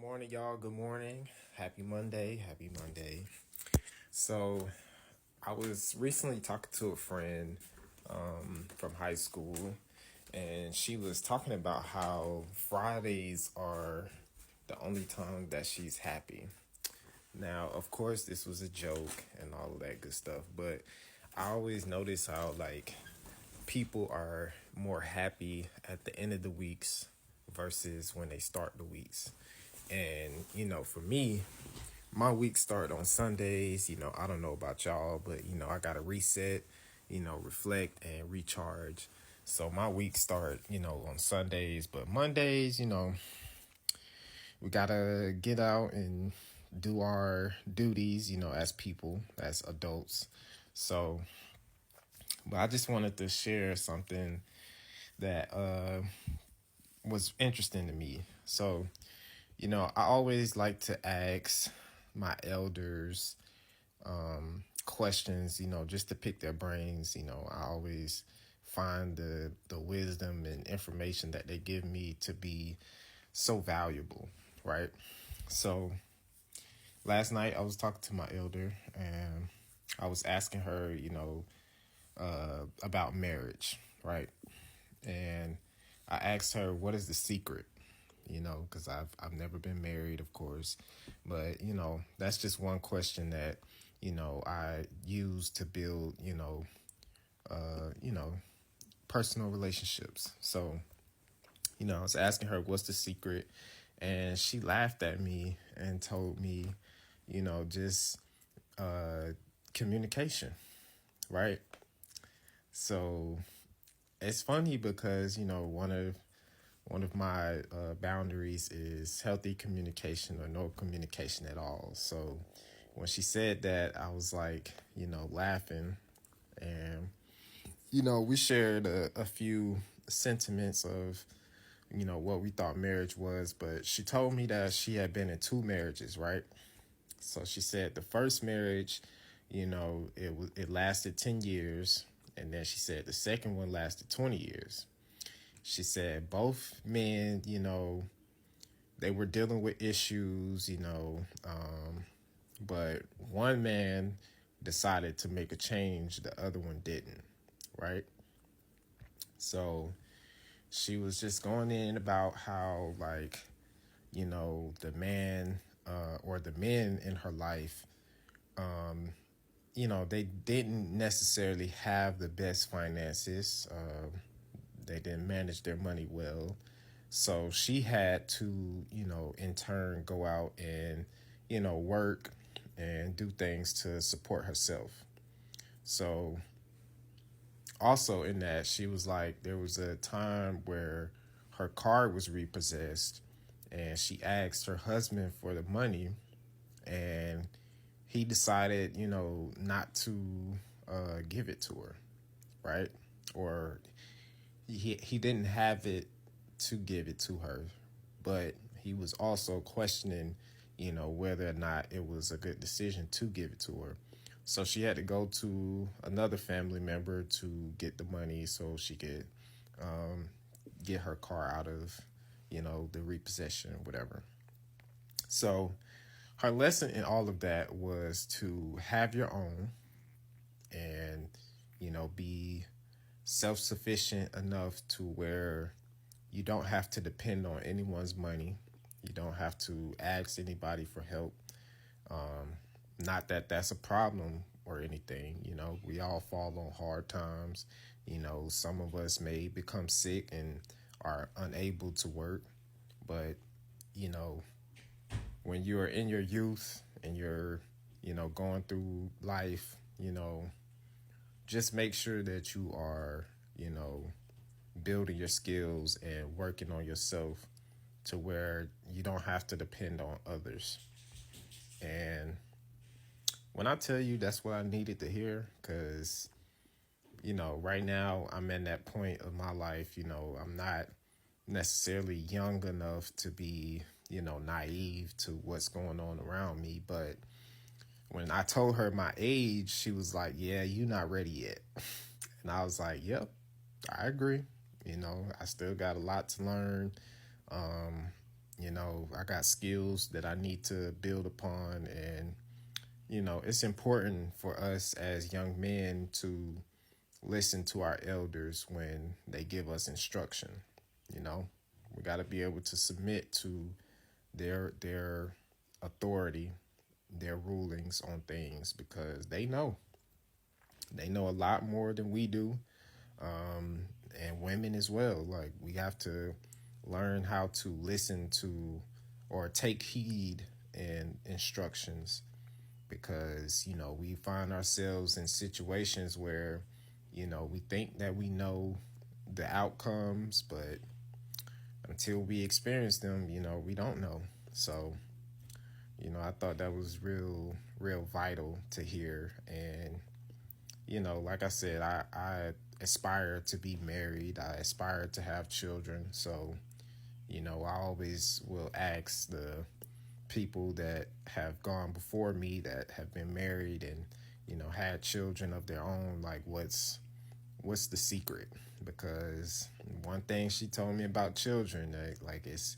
morning, y'all. Good morning. Happy Monday. Happy Monday. So, I was recently talking to a friend from high school, and she was talking about how Fridays are the only time that she's happy. Now, of course, this was a joke and all of that good stuff, but I always notice how, like, people are more happy at the end of the weeks versus when they start the weeks. And, for me, my week start on Sundays. I don't know about y'all, but I gotta reset, reflect and recharge. So my week start, on Sundays, but Mondays, we gotta get out and do our duties, as people, as adults. So, but I just wanted to share something that was interesting to me. So, I always like to ask my elders questions, just to pick their brains. I always find the wisdom and information that they give me to be so valuable, right? So last night I was talking to my elder and I was asking her, about marriage, right? And I asked her, what is the secret? Because I've never been married, of course, but that's just one question that I use to build uh, you know personal relationships. So I was asking her what's the secret, and she laughed at me and told me, just uh, communication, right? So it's funny because one of my boundaries is healthy communication or no communication at all. So when she said that, I was like, laughing. And, we shared a few sentiments of, what we thought marriage was. But she told me that she had been in two marriages, right? So she said the first marriage, it lasted 10 years. And then she said the second one lasted 20 years. She said both men, they were dealing with issues, but one man decided to make a change, the other one didn't, right? So she was just going in about how, like, the man or the men in her life, they didn't necessarily have the best finances. They didn't manage their money well. So she had to, in turn go out and, work and do things to support herself. So also in that, she was like, there was a time where her car was repossessed and she asked her husband for the money, and he decided, not to give it to her, right? Or he didn't have it to give it to her, but he was also questioning, whether or not it was a good decision to give it to her. So she had to go to another family member to get the money so she could get her car out of, the repossession, whatever. So her lesson in all of that was to have your own and, be self sufficient enough to where you don't have to depend on anyone's money. You don't have to ask anybody for help. Not that that's a problem or anything. We all fall on hard times. Some of us may become sick and are unable to work. But, you know, when you're in your youth and you're, going through life, just make sure that you are, building your skills and working on yourself to where you don't have to depend on others. And when I tell you that's what I needed to hear, because, right now I'm in that point of my life, I'm not necessarily young enough to be, naive to what's going on around me. But when I told her my age, she was like, yeah, you're not ready yet. And I was like, yep, I agree. I still got a lot to learn. I got skills that I need to build upon. And, it's important for us as young men to listen to our elders when they give us instruction. You know, we got to be able to submit to their authority, their rulings on things, because they know a lot more than we do. And women as well. Like, we have to learn how to listen to or take heed in instructions, because we find ourselves in situations where we think that we know the outcomes, but until we experience them, we don't know. So I thought that was real vital to hear. And like I said, I aspire to be married. I aspire to have children. So I always will ask the people that have gone before me, that have been married and had children of their own, like, what's the secret? Because one thing she told me about children, like, it's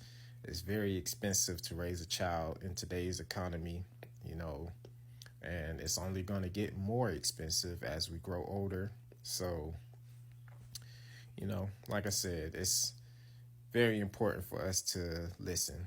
very expensive to raise a child in today's economy, you know and it's only going to get more expensive as we grow older. So like I said, it's very important for us to listen.